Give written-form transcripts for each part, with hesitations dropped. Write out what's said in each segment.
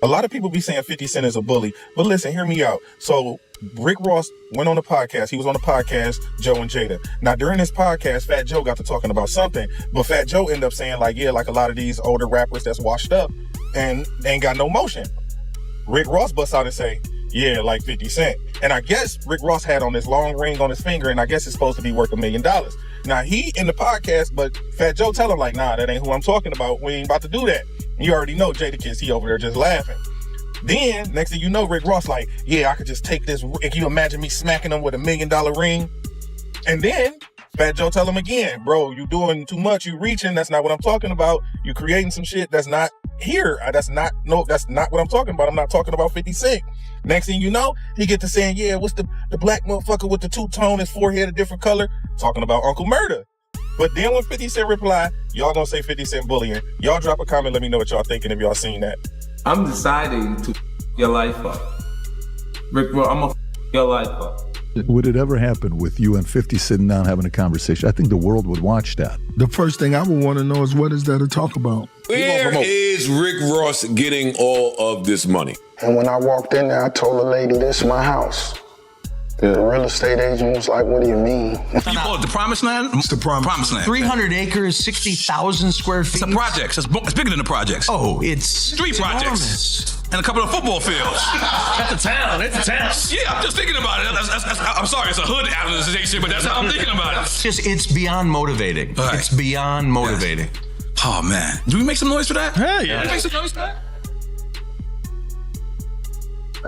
A lot of people be saying 50 Cent is a bully, but listen, hear me out. So Rick Ross went on a podcast. He was on a podcast, Joe and Jada. Now, during this podcast, Fat Joe got to talking about something, but Fat Joe ended up saying like, yeah, like a lot of these older rappers that's washed up and they ain't got no motion. Rick Ross busts out and say, yeah, like 50 Cent. And I guess Rick Ross had on this long ring on his finger, and I guess it's supposed to be worth $1 million. Now, he in the podcast, but Fat Joe tell him like, nah, that ain't who I'm talking about. We ain't about to do that. You already know Jada Kiss, he over there just laughing. Then, next thing you know, Rick Ross like, yeah, I could just take this. Can you imagine me smacking him with $1 million ring? And then Fat Joe tell him again, bro, you doing too much. You reaching. That's not what I'm talking about. You creating some shit that's not here. That's not what I'm talking about. I'm not talking about 50 Cent. Next thing you know, he get to saying, yeah, what's the black motherfucker with the two-tone, his forehead a different color? Talking about Uncle Murder. But then when 50 Cent reply, y'all gonna say 50 Cent bullying. Y'all drop a comment, let me know what y'all thinking if y'all seen that. I'm deciding to your life up. Rick Ross, I'm gonna your life up. Would it ever happen with you and 50 sitting down having a conversation? I think the world would watch that. The first thing I would want to know is what is there to talk about? Where is Rick Ross getting all of this money? And when I walked in there, I told the lady, this is my house. The real estate agent was like, what do you mean? You call it the Promised Land? It's the Promised Land. 300 acres, 60,000 square feet. It's a project. It's bigger than the projects. Oh, it's street projects. Enormous. And a couple of football fields. That's a town. It's a town. Yeah, I'm just thinking about it. I'm sorry, it's a hood analyzation, but that's how I'm thinking about it. It's beyond motivating. Right. It's beyond motivating. Yes. Oh, man. Do we make some noise for that? Hey, yeah. Do we make some noise for that?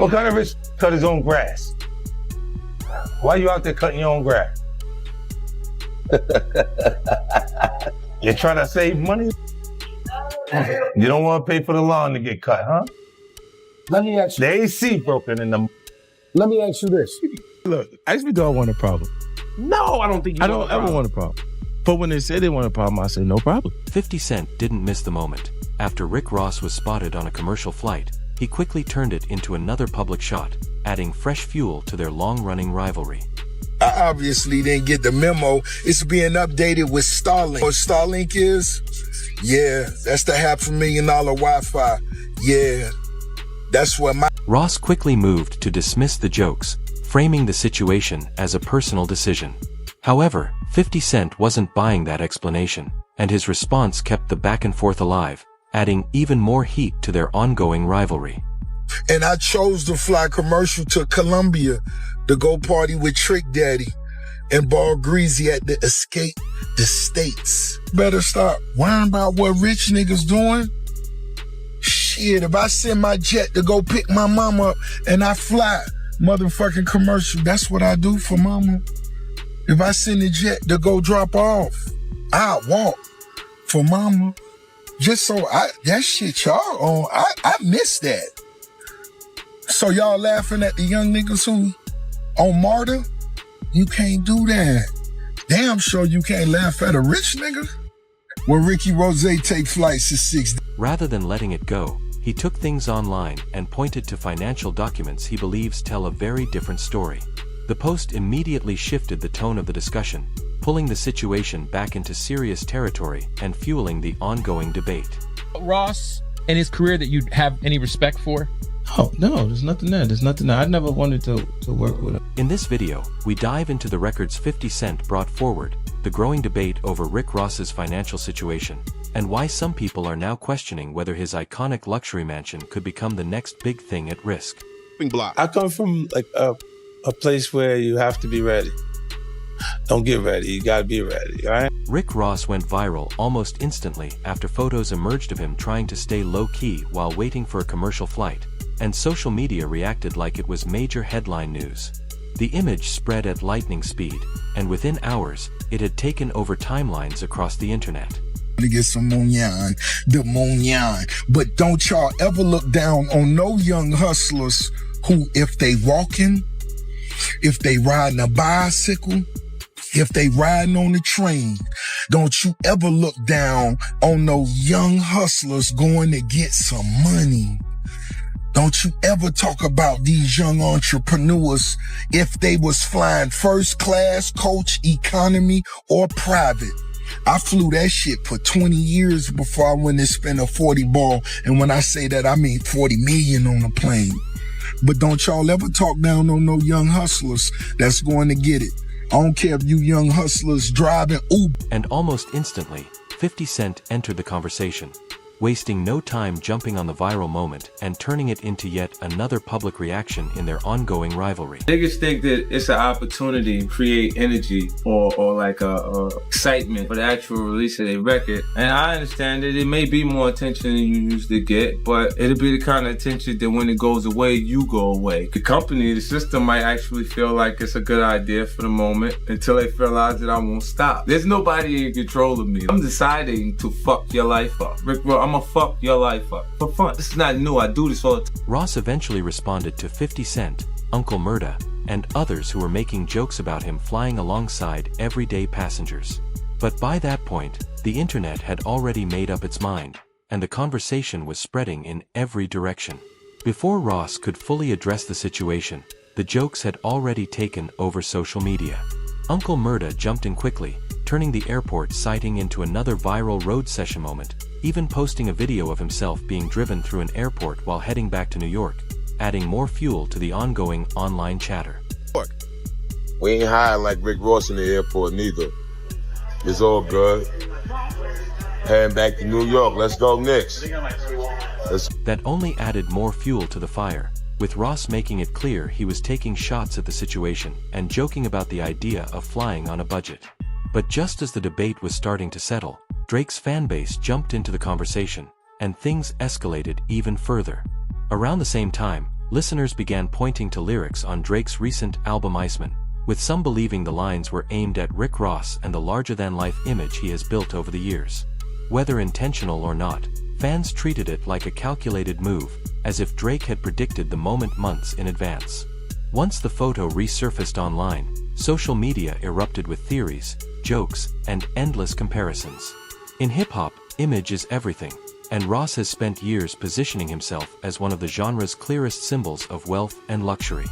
What kind of rich cut his own grass? Why you out there cutting your own grass? You're trying to save money? You don't want to pay for the lawn to get cut, huh? Let me ask you. The AC broken in the... Let me ask you this. Look, I actually don't want a problem. No, I don't think you I don't ever want a problem. But when they say they want a problem, I say no problem. 50 Cent didn't miss the moment. After Rick Ross was spotted on a commercial flight, he quickly turned it into another public shot, adding fresh fuel to their long-running rivalry. I obviously didn't get the memo. It's being updated with Starlink. What Starlink is? Yeah, that's the $500,000 Wi-Fi. Yeah, that's what my... Ross quickly moved to dismiss the jokes, framing the situation as a personal decision. However, 50 Cent wasn't buying that explanation, and his response kept the back and forth alive, adding even more heat to their ongoing rivalry. And I chose to fly commercial to Colombia to go party with Trick Daddy and Ball Greasy at the Escape the States. Better stop worrying about what rich niggas doing. Shit, if I send my jet to go pick my mama up and I fly motherfucking commercial, that's what I do for mama. If I send a jet to go drop off, I walk for mama. Just so that shit y'all on, I miss that. So y'all laughing at the young niggas who on Martyr? You can't do that. Damn sure you can't laugh at a rich nigga. When Ricky Rose take flights to 6. Rather than letting it go, he took things online and pointed to financial documents he believes tell a very different story. The post immediately shifted the tone of the discussion, pulling the situation back into serious territory and fueling the ongoing debate. Ross and his career that you'd have any respect for? Oh, no, there's nothing there. I never wanted to work with him. In this video, we dive into the records 50 Cent brought forward, the growing debate over Rick Ross's financial situation, and why some people are now questioning whether his iconic luxury mansion could become the next big thing at risk. I come from like a place where you have to be ready. Don't get ready, you gotta be ready, all right? Rick Ross went viral almost instantly after photos emerged of him trying to stay low-key while waiting for a commercial flight, and social media reacted like it was major headline news. The image spread at lightning speed, and within hours, it had taken over timelines across the internet. To get some the Mounion. But don't y'all ever look down on no young hustlers who, if they walking, if they riding a bicycle, if they riding on the train, don't you ever look down on those young hustlers going to get some money. Don't you ever talk about these young entrepreneurs if they was flying first class, coach, economy, or private. I flew that shit for 20 years before I went and spent a 40 ball. And when I say that, I mean 40 million on a plane. But don't y'all ever talk down on no young hustlers that's going to get it. I don't care if you young hustlers driving Uber. And almost instantly, 50 Cent entered the conversation, wasting no time jumping on the viral moment and turning it into yet another public reaction in their ongoing rivalry. Niggas think that it's an opportunity to create energy or like a excitement for the actual release of their record. And I understand that it may be more attention than you usually get, but it'll be the kind of attention that when it goes away, you go away. The company, the system might actually feel like it's a good idea for the moment until they realize that I won't stop. There's nobody in control of me. I'm deciding to fuck your life up. Rick Ross, I'ma fuck your life up for fun. This is not new. I do this all the time. Ross eventually responded to 50 Cent, Uncle Murda, and others who were making jokes about him flying alongside everyday passengers. But by that point, the internet had already made up its mind, and the conversation was spreading in every direction. Before Ross could fully address the situation, the jokes had already taken over social media. Uncle Murda jumped in quickly, turning the airport sighting into another viral road session moment, even posting a video of himself being driven through an airport while heading back to New York, adding more fuel to the ongoing online chatter. We ain't high like Rick Ross in the airport neither. It's all good. Heading back to New York. Let's go next. That only added more fuel to the fire, with Ross making it clear he was taking shots at the situation and joking about the idea of flying on a budget. But just as the debate was starting to settle, Drake's fanbase jumped into the conversation, and things escalated even further. Around the same time, listeners began pointing to lyrics on Drake's recent album Iceman, with some believing the lines were aimed at Rick Ross and the larger-than-life image he has built over the years. Whether intentional or not, fans treated it like a calculated move, as if Drake had predicted the moment months in advance. Once the photo resurfaced online, social media erupted with theories, jokes, and endless comparisons. In hip-hop, image is everything, and Ross has spent years positioning himself as one of the genre's clearest symbols of wealth and luxury.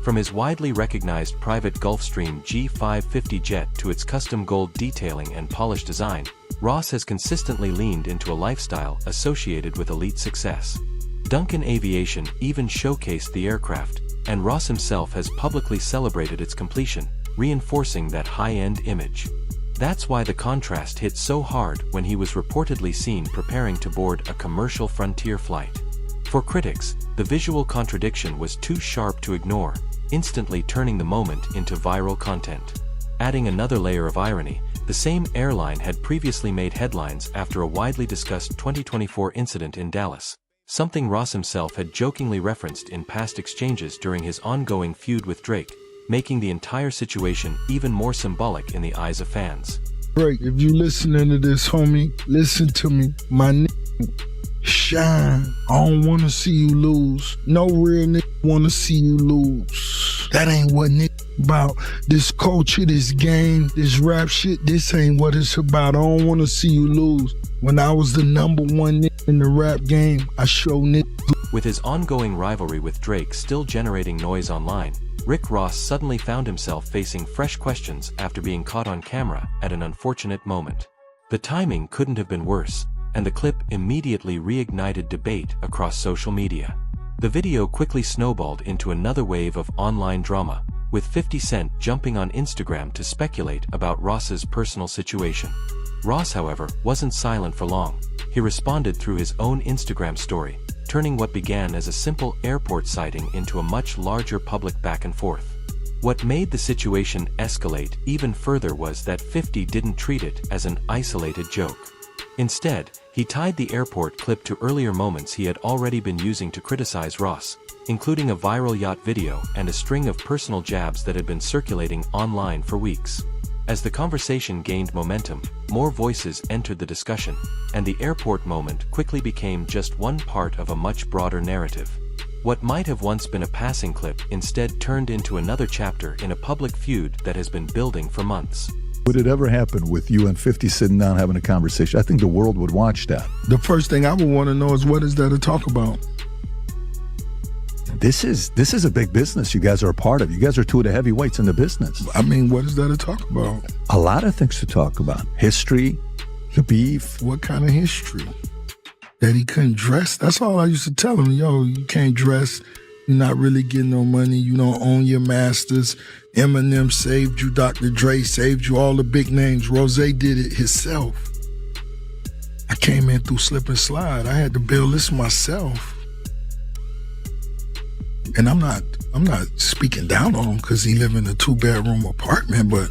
From his widely recognized private Gulfstream G550 jet to its custom gold detailing and polished design, Ross has consistently leaned into a lifestyle associated with elite success. Duncan Aviation even showcased the aircraft, and Ross himself has publicly celebrated its completion, reinforcing that high-end image. That's why the contrast hit so hard when he was reportedly seen preparing to board a commercial Frontier flight. For critics, the visual contradiction was too sharp to ignore, instantly turning the moment into viral content. Adding another layer of irony, the same airline had previously made headlines after a widely discussed 2024 incident in Dallas, something Ross himself had jokingly referenced in past exchanges during his ongoing feud with Drake, making the entire situation even more symbolic in the eyes of fans. Drake, if you listening to this, homie, listen to me. My nigga, shine. I don't want to see you lose. No real nigga want to see you lose. That ain't what nigga about. This culture, this game, this rap shit, this ain't what it's about. I don't want to see you lose. When I was the number one nigga in the rap game, I showed niggas. With his ongoing rivalry with Drake still generating noise online, Rick Ross suddenly found himself facing fresh questions after being caught on camera at an unfortunate moment. The timing couldn't have been worse, and the clip immediately reignited debate across social media. The video quickly snowballed into another wave of online drama, with 50 Cent jumping on Instagram to speculate about Ross's personal situation. Ross, however, wasn't silent for long. He responded through his own Instagram story, turning what began as a simple airport sighting into a much larger public back and forth. What made the situation escalate even further was that 50 didn't treat it as an isolated joke. Instead, he tied the airport clip to earlier moments he had already been using to criticize Ross, including a viral yacht video and a string of personal jabs that had been circulating online for weeks. As the conversation gained momentum, more voices entered the discussion, and the airport moment quickly became just one part of a much broader narrative. What might have once been a passing clip instead turned into another chapter in a public feud that has been building for months. Would it ever happen with you and 50 sitting down having a conversation? I think the world would watch that. The first thing I would want to know is, what is there to talk about? this is a big business you guys are a part of. You guys are two of the heavyweights in the business. I mean, what is there to talk about? A lot of things to talk about. History, the beef. What kind of history? That he couldn't dress? That's all I used to tell him. Yo, you can't dress. You're not really getting no money. You don't own your masters. Eminem saved you. Dr. Dre saved you. All the big names. Rose did it himself. I came in through slip and slide. I had to build this myself. And I'm not speaking down on him because he live in a 2-bedroom apartment, but...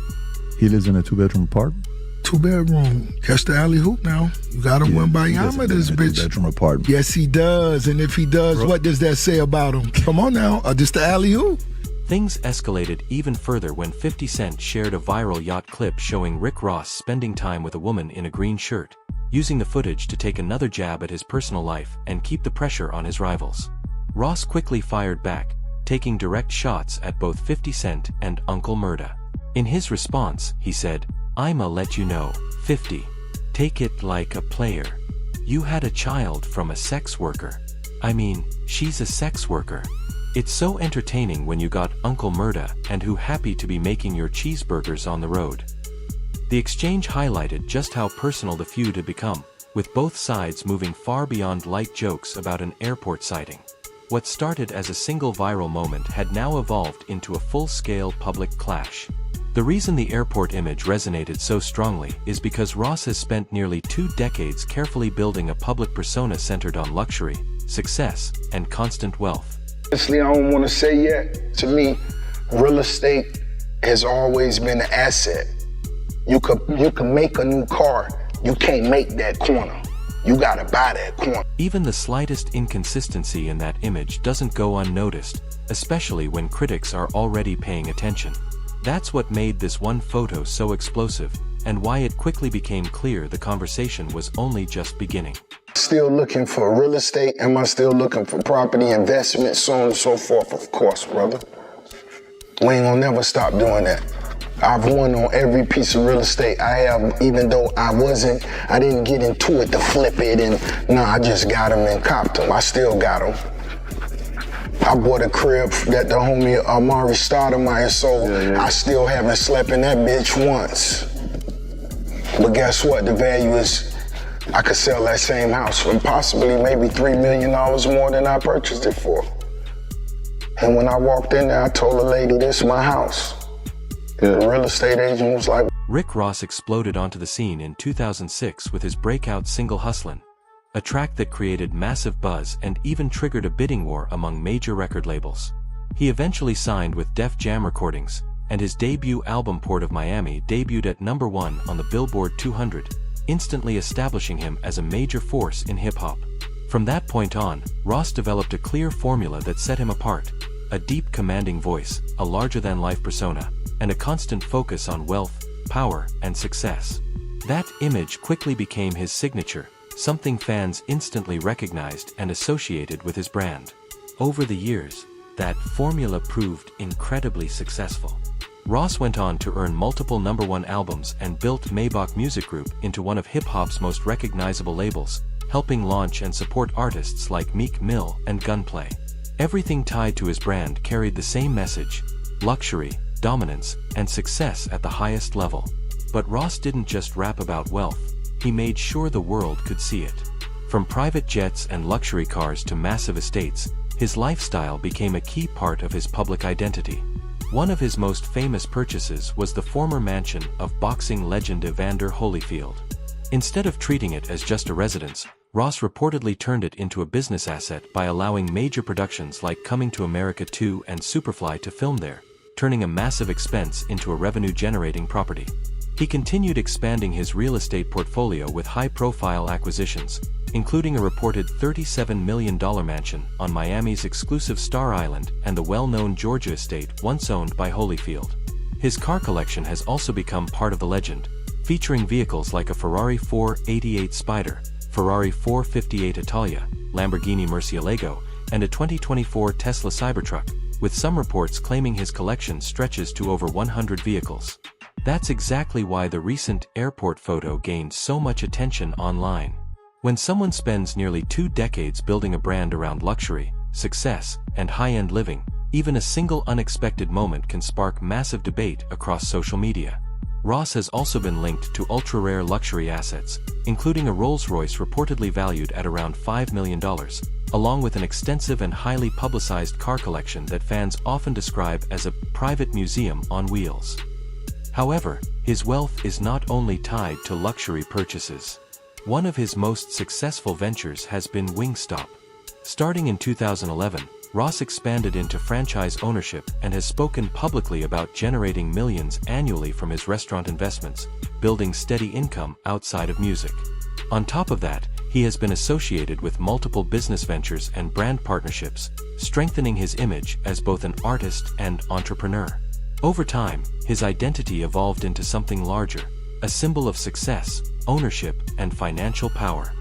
He lives in a 2-bedroom apartment? 2-bedroom. Catch the alley hoop now. You gotta win by Yama, this bitch. 2-bedroom apartment. Yes, he does. And if he does, what does that say about him? Come on now. Just the alley hoop. Things escalated even further when 50 Cent shared a viral yacht clip showing Rick Ross spending time with a woman in a green shirt, using the footage to take another jab at his personal life and keep the pressure on his rivals. Ross quickly fired back, taking direct shots at both 50 Cent and Uncle Murda. In his response, he said, "I'ma let you know, 50. Take it like a player. You had a child from a sex worker. I mean, she's a sex worker. It's so entertaining when you got Uncle Murda and who happy to be making your cheeseburgers on the road." The exchange highlighted just how personal the feud had become, with both sides moving far beyond light jokes about an airport sighting. What started as a single viral moment had now evolved into a full-scale public clash. The reason the airport image resonated so strongly is because Ross has spent nearly 2 decades carefully building a public persona centered on luxury, success, and constant wealth. Honestly, I don't want to say yet. To me, real estate has always been an asset. You could make a new car. You can't make that corner. You gotta buy that corner. Even the slightest inconsistency in that image doesn't go unnoticed, especially when critics are already paying attention. That's what made this one photo so explosive, and why it quickly became clear the conversation was only just beginning. Still looking for real estate? Am I still looking for property, investment, so on and so forth? Of course, brother. We ain't gonna never stop doing that. I've won on every piece of real estate I have, even though I didn't get into it to flip it, and I just got them and copped them. I still got them. I bought a crib that the homie Amari Stoudemire sold. I still haven't slept in that bitch once. But guess what? The value is, I could sell that same house for possibly maybe $3 million more than I purchased it for. And when I walked in there, I told the lady, this is my house. The real estate agent was like... Rick Ross exploded onto the scene in 2006 with his breakout single Hustlin', a track that created massive buzz and even triggered a bidding war among major record labels. He eventually signed with Def Jam Recordings, and his debut album Port of Miami debuted at #1 on the Billboard 200, instantly establishing him as a major force in hip-hop. From that point on, Ross developed a clear formula that set him apart: a deep, commanding voice, a larger-than-life persona, and a constant focus on wealth, power, and success. That image quickly became his signature, something fans instantly recognized and associated with his brand. Over the years, that formula proved incredibly successful. Ross went on to earn multiple #1 albums and built Maybach Music Group into one of hip-hop's most recognizable labels, helping launch and support artists like Meek Mill and Gunplay. Everything tied to his brand carried the same message: luxury, dominance, and success at the highest level. But Ross didn't just rap about wealth, he made sure the world could see it. From private jets and luxury cars to massive estates, his lifestyle became a key part of his public identity. One of his most famous purchases was the former mansion of boxing legend Evander Holyfield. Instead of treating it as just a residence, Ross reportedly turned it into a business asset by allowing major productions like Coming to America 2 and Superfly to film there, turning a massive expense into a revenue-generating property. He continued expanding his real estate portfolio with high-profile acquisitions, including a reported $37 million mansion on Miami's exclusive Star Island and the well-known Georgia estate once owned by Holyfield. His car collection has also become part of the legend, featuring vehicles like a Ferrari 488 Spider, Ferrari 458 Italia, Lamborghini Murcielago, and a 2024 Tesla Cybertruck, with some reports claiming his collection stretches to over 100 vehicles. That's exactly why the recent airport photo gained so much attention online. When someone spends nearly 2 decades building a brand around luxury, success, and high-end living, even a single unexpected moment can spark massive debate across social media. Ross has also been linked to ultra-rare luxury assets, including a Rolls-Royce reportedly valued at around $5 million, along with an extensive and highly publicized car collection that fans often describe as a private museum on wheels. However, his wealth is not only tied to luxury purchases. One of his most successful ventures has been Wingstop. Starting in 2011, Ross expanded into franchise ownership and has spoken publicly about generating millions annually from his restaurant investments, building steady income outside of music. On top of that, he has been associated with multiple business ventures and brand partnerships, strengthening his image as both an artist and entrepreneur. Over time, his identity evolved into something larger, a symbol of success, ownership, and financial power.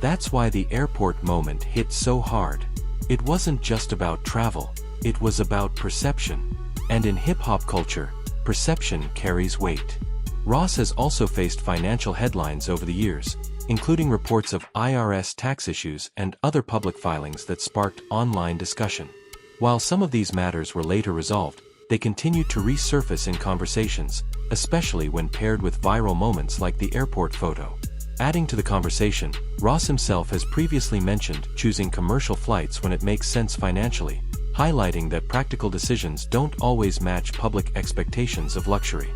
That's why the airport moment hit so hard. It wasn't just about travel, it was about perception. And in hip-hop culture, perception carries weight. Ross has also faced financial headlines over the years, including reports of IRS tax issues and other public filings that sparked online discussion. While some of these matters were later resolved, they continued to resurface in conversations, especially when paired with viral moments like the airport photo. Adding to the conversation, Ross himself has previously mentioned choosing commercial flights when it makes sense financially, highlighting that practical decisions don't always match public expectations of luxury.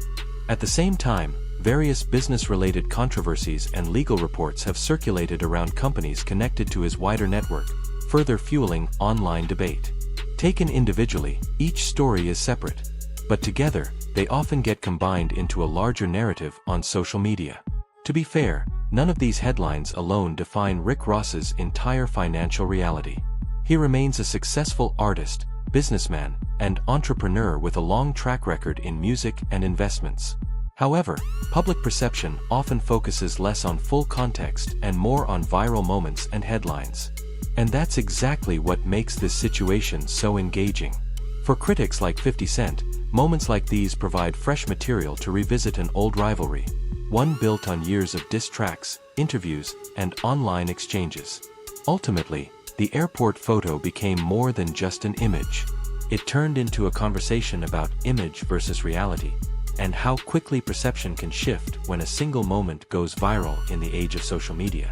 At the same time, various business-related controversies and legal reports have circulated around companies connected to his wider network, further fueling online debate. Taken individually, each story is separate, but together, they often get combined into a larger narrative on social media. To be fair, none of these headlines alone define Rick Ross's entire financial reality. He remains a successful artist, businessman, and entrepreneur with a long track record in music and investments. However, public perception often focuses less on full context and more on viral moments and headlines. And that's exactly what makes this situation so engaging. For critics like 50 Cent, moments like these provide fresh material to revisit an old rivalry, one built on years of diss tracks, interviews, and online exchanges. Ultimately, the airport photo became more than just an image. It turned into a conversation about image versus reality, and how quickly perception can shift when a single moment goes viral in the age of social media.